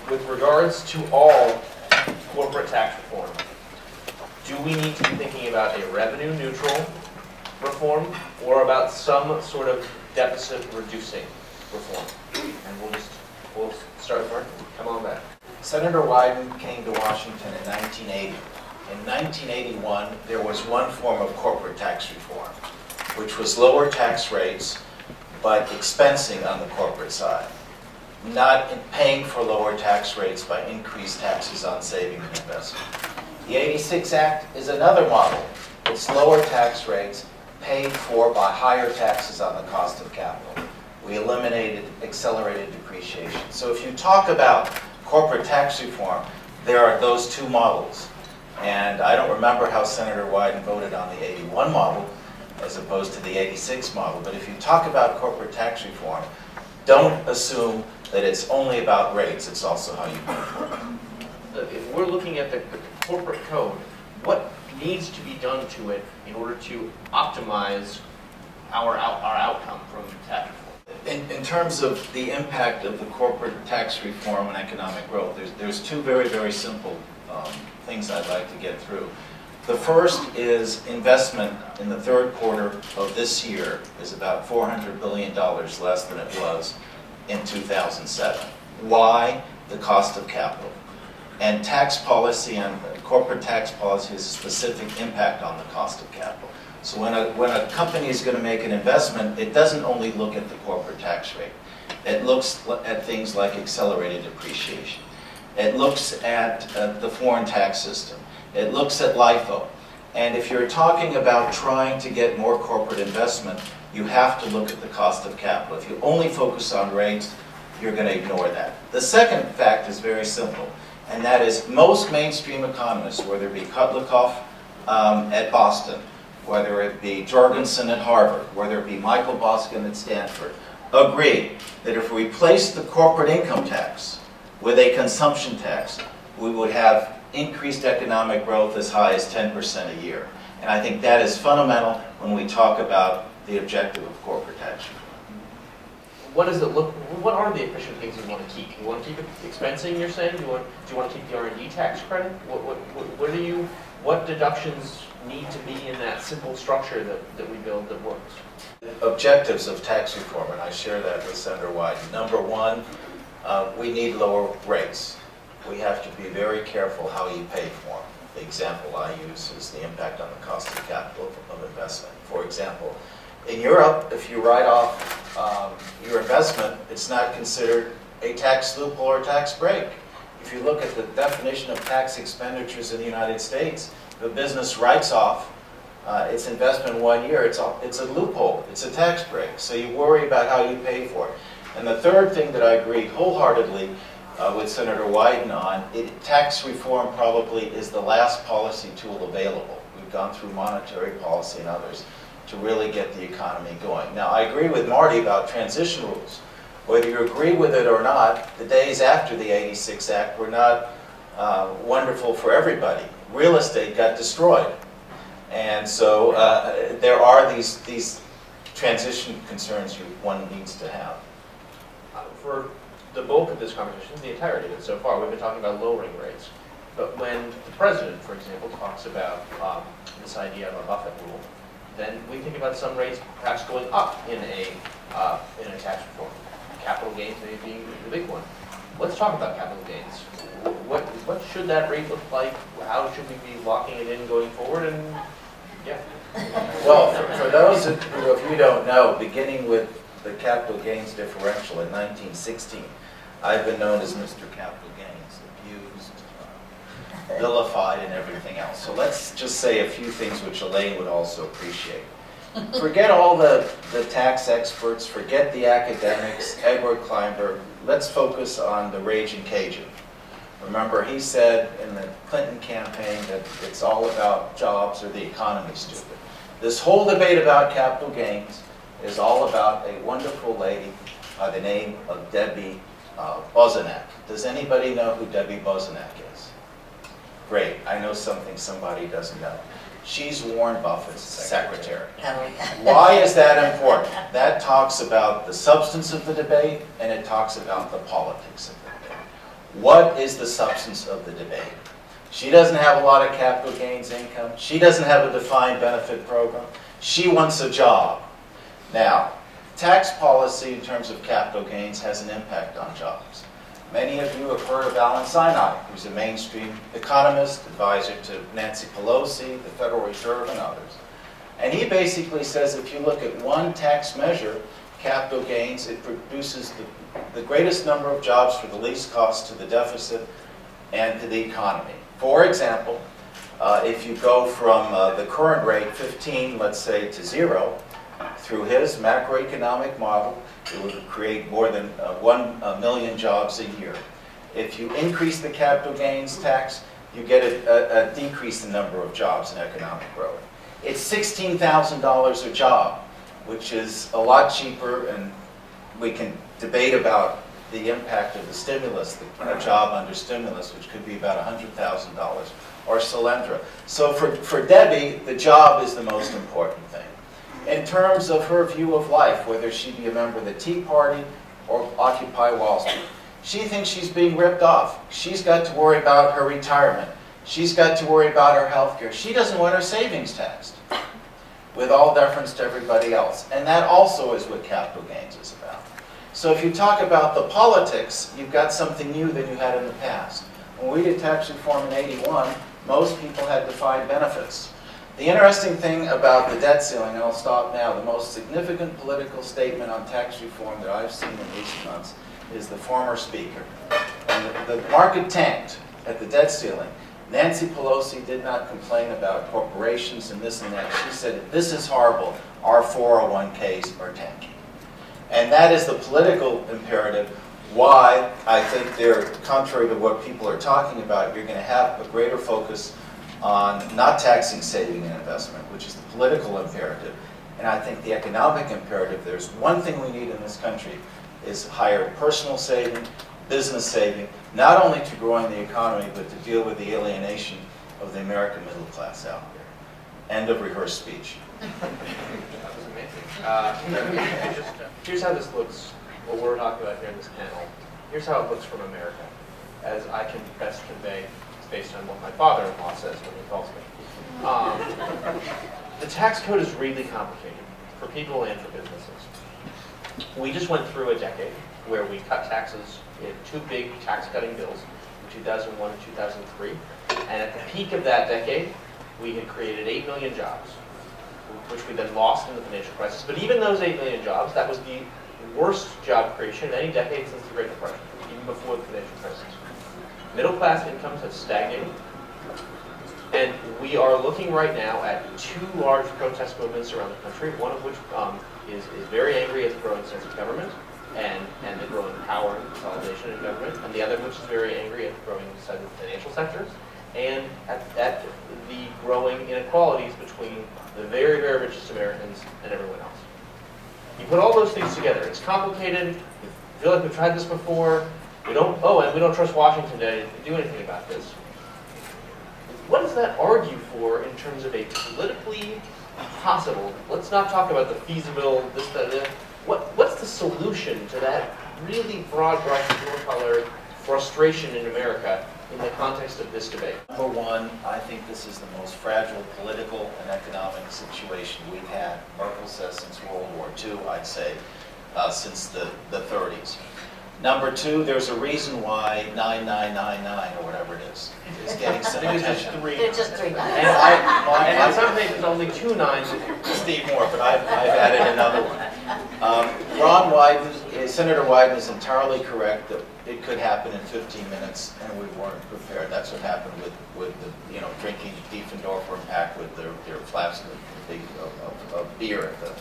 with regards to all corporate tax reform, do we need to be thinking about a revenue neutral reform or about some sort of deficit reducing reform? And we'll start with Martin. Come on back. Senator Wyden came to Washington in 1980. In 1981, there was one form of corporate tax reform, which was lower tax rates, but expensing on the corporate side, not paying for lower tax rates by increased taxes on saving and investment. The '86 Act is another model. It's lower tax rates paid for by higher taxes on the cost of capital. We eliminated accelerated depreciation. So if you talk about corporate tax reform, there are those two models. And I don't remember how Senator Wyden voted on the '81 model as opposed to the '86 model. But if you talk about corporate tax reform, don't assume that it's only about rates. It's also how you pay for it. If we're looking at the corporate code, what needs to be done to it in order to optimize our outcome from tax reform? In terms of the impact of the corporate tax reform on economic growth, there's two very, very simple things I'd like to get through. The first is investment in the third quarter of this year is about $400 billion less than it was in 2007. Why? The cost of capital. And tax policy and corporate tax policy has a specific impact on the cost of capital. So when a company is going to make an investment, it doesn't only look at the corporate tax rate. It looks at things like accelerated depreciation. It looks at the foreign tax system. It looks at LIFO. And if you're talking about trying to get more corporate investment, you have to look at the cost of capital. If you only focus on rates, you're going to ignore that. The second fact is very simple, and that is most mainstream economists, whether it be Kudlikoff at Boston, whether it be Jorgensen at Harvard, whether it be Michael Boskin at Stanford, agree that if we replace the corporate income tax with a consumption tax, we would have increased economic growth as high as 10% a year. And I think that is fundamental when we talk about the objective of corporate tax reform. What does it look? What are the efficient things you want to keep? You want to keep it expensing? You're saying? Do you want to keep the R&D tax credit? What deductions need to be in that simple structure that we build that works? Objectives of tax reform, and I share that with Senator Wyden. Number one, we need lower rates. We have to be very careful how you pay for them. The example I use is the impact on the cost of capital of investment. For example, in Europe, if you write off your investment, it's not considered a tax loophole or tax break. If you look at the definition of tax expenditures in the United States, if a business writes off its investment 1 year, it's a loophole, it's a tax break. So you worry about how you pay for it. And the third thing that I agree wholeheartedly with Senator Wyden on, tax reform probably is the last policy tool available. We've gone through monetary policy and others to really get the economy going. Now, I agree with Marty about transition rules. Whether you agree with it or not, the days after the '86 Act were not wonderful for everybody. Real estate got destroyed. And so there are these transition concerns one needs to have. For the bulk of this conversation, the entirety of it so far, we've been talking about lowering rates. But when the president, for example, talks about this idea of a Buffett rule, then we think about some rates perhaps going up in a tax reform. Capital gains may be the big one. Let's talk about capital gains. What should that rate look like? How should we be locking it in going forward? And yeah. Well, for those who, if you don't know, beginning with the capital gains differential in 1916, I've been known as Mr. Capital Gains, abused, vilified, and everything else. So let's just say a few things which Elaine would also appreciate. Forget all the tax experts, forget the academics, Edward Kleinberg. Let's focus on the raging Cajun. Remember, he said in the Clinton campaign that it's all about jobs or the economy's stupid. This whole debate about capital gains is all about a wonderful lady by the name of Debbie Bozenak. Does anybody know who Debbie Bozenak is? Great, I know something somebody doesn't know. She's Warren Buffett's secretary. Why is that important? That talks about the substance of the debate, and it talks about the politics of the debate. what is the substance of the debate? She doesn't have a lot of capital gains income. She doesn't have a defined benefit program. She wants a job. Now, tax policy in terms of capital gains has an impact on jobs. Many of you have heard of Alan Sinai, who's a mainstream economist, advisor to Nancy Pelosi, the Federal Reserve, and others. And he basically says if you look at one tax measure, capital gains, it produces the greatest number of jobs for the least cost to the deficit and to the economy. For example, if you go from the current rate, 15, let's say, to 0, through his macroeconomic model, it would create more than 1 million jobs a year. If you increase the capital gains tax, you get a decrease in the number of jobs and economic growth. It's $16,000 a job, which is a lot cheaper, and we can debate about the impact of the stimulus, the job under stimulus, which could be about $100,000, or Solyndra. So for Debbie, the job is the most important thing. In terms of her view of life, whether she be a member of the Tea Party or Occupy Wall Street, she thinks she's being ripped off. She's got to worry about her retirement. She's got to worry about her health care. She doesn't want her savings taxed, with all deference to everybody else. And that also is what capital gains is about. So if you talk about the politics, you've got something new than you had in the past. When we did tax reform in '81, most people had defined benefits. The interesting thing about the debt ceiling, and I'll stop now, the most significant political statement on tax reform that I've seen in recent months is the former speaker. And the market tanked at the debt ceiling. Nancy Pelosi did not complain about corporations and this and that. She said, this is horrible. Our 401ks are tanking. And that is the political imperative. Why I think they're, contrary to what people are talking about, you're going to have a greater focus on not taxing saving and investment, which is the political imperative. And I think the economic imperative, there's one thing we need in this country, is higher personal saving, business saving, not only to growing the economy, but to deal with the alienation of the American middle class out there. End of rehearsed speech. That was amazing. Here's how this looks, what we're talking about here in this panel. Here's how it looks from America, as I can best convey. It's based on what my father-in-law says when he calls me. The tax code is really complicated for people and for businesses. We just went through a decade where we cut taxes in 2 big tax-cutting bills in 2001 and 2003. And at the peak of that decade, we had created 8 million jobs, which we then lost in the financial crisis. But even those 8 million jobs, that was the worst job creation in any decade since the Great Depression, even before the financial crisis. Middle-class incomes have stagnated. And we are looking right now at 2 large protest movements around the country, one of which is very angry at the growing sense of government and the growing power and consolidation in government, and the other which is very angry at the growing size of the financial sectors, and at the growing inequalities between the very, very richest Americans and everyone else. You put all those things together. It's complicated. We feel like we've tried this before. And we don't trust Washington to do anything about this. What does that argue for in terms of a politically possible, let's not talk about the feasible, this, that, what's the solution to that really broad brush, color frustration in America in the context of this debate? Number one, I think this is the most fragile political and economic situation we've had, Merkel says, since World War II, I'd say, since the 30s. Number two, there's a reason why 9999 or whatever it is getting some attention. It's just 3 nines. And in some cases, only 2 nines. Steve Moore, but I've added another one. Ron Wyden, Senator Wyden is entirely correct that it could happen in 15 minutes, and we weren't prepared. That's what happened with the, drinking Diefendorfer and Pack with their flasks of beer at the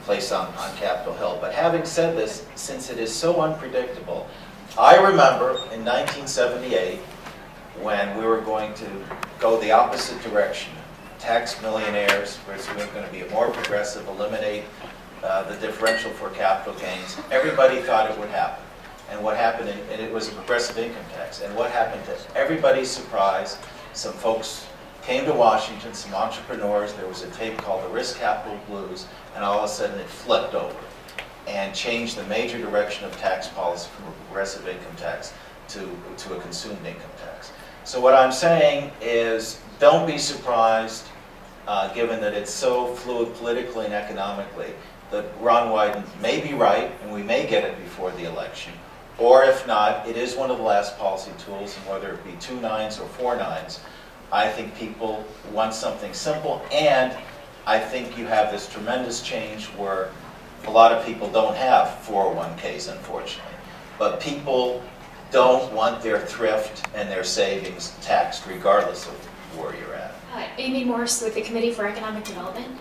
place on Capitol Hill. But having said this, since it is so unpredictable, I remember in 1978 when we were going to go the opposite direction, tax millionaires, we're going to be more progressive, eliminate the differential for capital gains. Everybody thought it would happen. And what happened, and it was a progressive income tax, and what happened to everybody's surprise, some folks came to Washington, some entrepreneurs, there was a tape called The Risk Capital Blues, and all of a sudden it flipped over and changed the major direction of tax policy from a progressive income tax to a consumed income tax. So what I'm saying is, don't be surprised, given that it's so fluid politically and economically, that Ron Wyden may be right, and we may get it before the election. Or if not, it is one of the last policy tools, and whether it be 2 nines or 4 nines, I think people want something simple, and I think you have this tremendous change where a lot of people don't have 401ks, unfortunately. But people don't want their thrift and their savings taxed regardless of where you're at. Amy Morse with the Committee for Economic Development.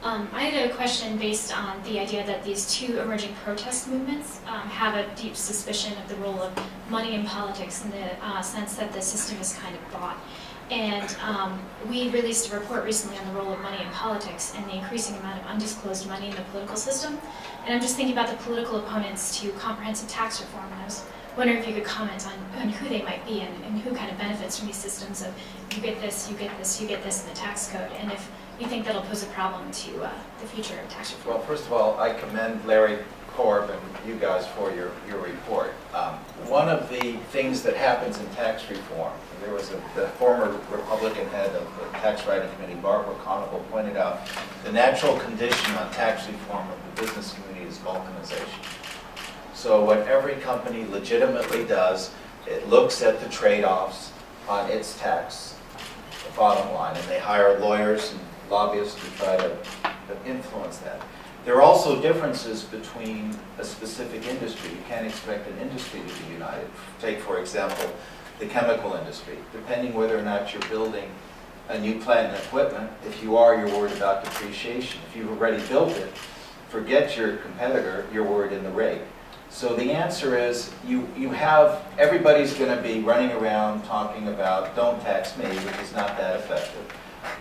I had a question based on the idea that these two emerging protest movements have a deep suspicion of the role of money in politics in the sense that the system is kind of bought. And we released a report recently on the role of money in politics and the increasing amount of undisclosed money in the political system. And I'm just thinking about the political opponents to comprehensive tax reform, and I was wondering if you could comment on who they might be and who kind of benefits from these systems of you get this, you get this, you get this in the tax code, and if you think that'll pose a problem to the future of tax reform. Well, first of all, I commend Larry Korb and you guys for your report. One of the things that happens in tax reform, there was the former Republican head of the Tax Writing Committee, Barbara Conover, pointed out the natural condition on tax reform of the business community is balkanization. So what every company legitimately does, it looks at the trade-offs on its tax bottom line, and they hire lawyers and lobbyists to try to influence that. There are also differences between a specific industry. You can't expect an industry to be united. Take, for example, the chemical industry. Depending whether or not you're building a new plant and equipment, if you are, you're worried about depreciation. If you've already built it, forget your competitor, you're worried in the rate. So the answer is, you have, everybody's going to be running around talking about don't tax me, which is not that effective.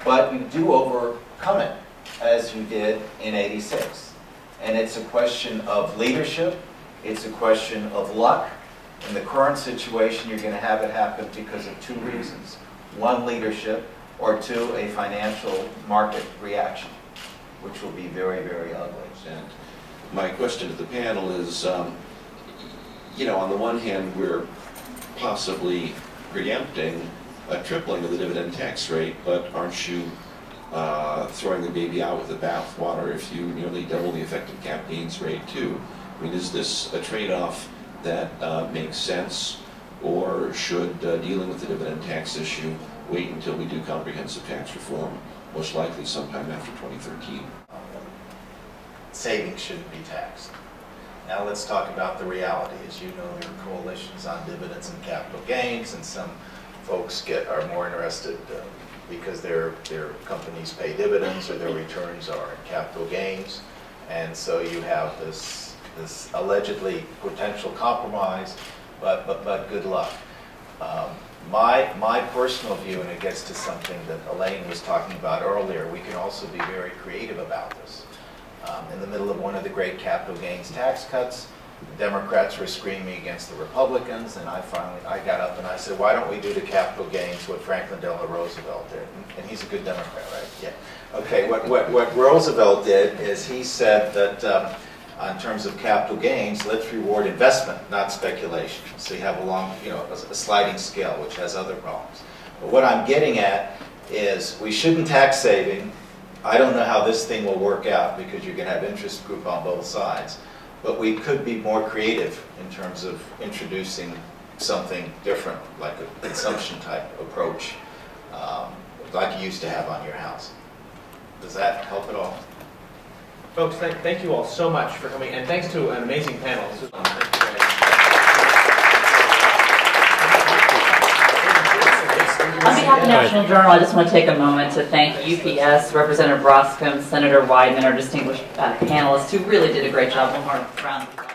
But you do overcome it, as you did in '86. And it's a question of leadership, it's a question of luck. In the current situation, you're going to have it happen because of 2 reasons. 1, leadership, or 2, a financial market reaction, which will be very, very ugly. And my question to the panel is, you know, on the one hand, we're possibly preempting a tripling of the dividend tax rate, but aren't you throwing the baby out with the bathwater if you nearly double the effective cap gains rate too? I mean, is this a trade-off that makes sense, or should dealing with the dividend tax issue wait until we do comprehensive tax reform, most likely sometime after 2013? Savings shouldn't be taxed. Now let's talk about the reality. As you know, there are coalitions on dividends and capital gains, and some folks are more interested because their companies pay dividends or their returns are in capital gains. And so you have this allegedly potential compromise, but good luck. My personal view, and it gets to something that Elaine was talking about earlier, we can also be very creative about this. In the middle of one of the great capital gains tax cuts, the Democrats were screaming against the Republicans, and I got up and I said, why don't we do to capital gains what Franklin Delano Roosevelt did? And he's a good Democrat, right? Yeah. Okay, what Roosevelt did is he said that in terms of capital gains, let's reward investment, not speculation. So you have a sliding scale, which has other problems. But what I'm getting at is we shouldn't tax saving. I don't know how this thing will work out because you're going to have interest group on both sides. But we could be more creative in terms of introducing something different, like a consumption type approach, like you used to have on your house. Does that help at all? Folks, thank you all so much for coming, and thanks to an amazing panel. This was On behalf of the National Journal, I just want to take a moment to thank UPS, Representative Roscom, Senator Wyden, and our distinguished panelists who really did a great job around the clock.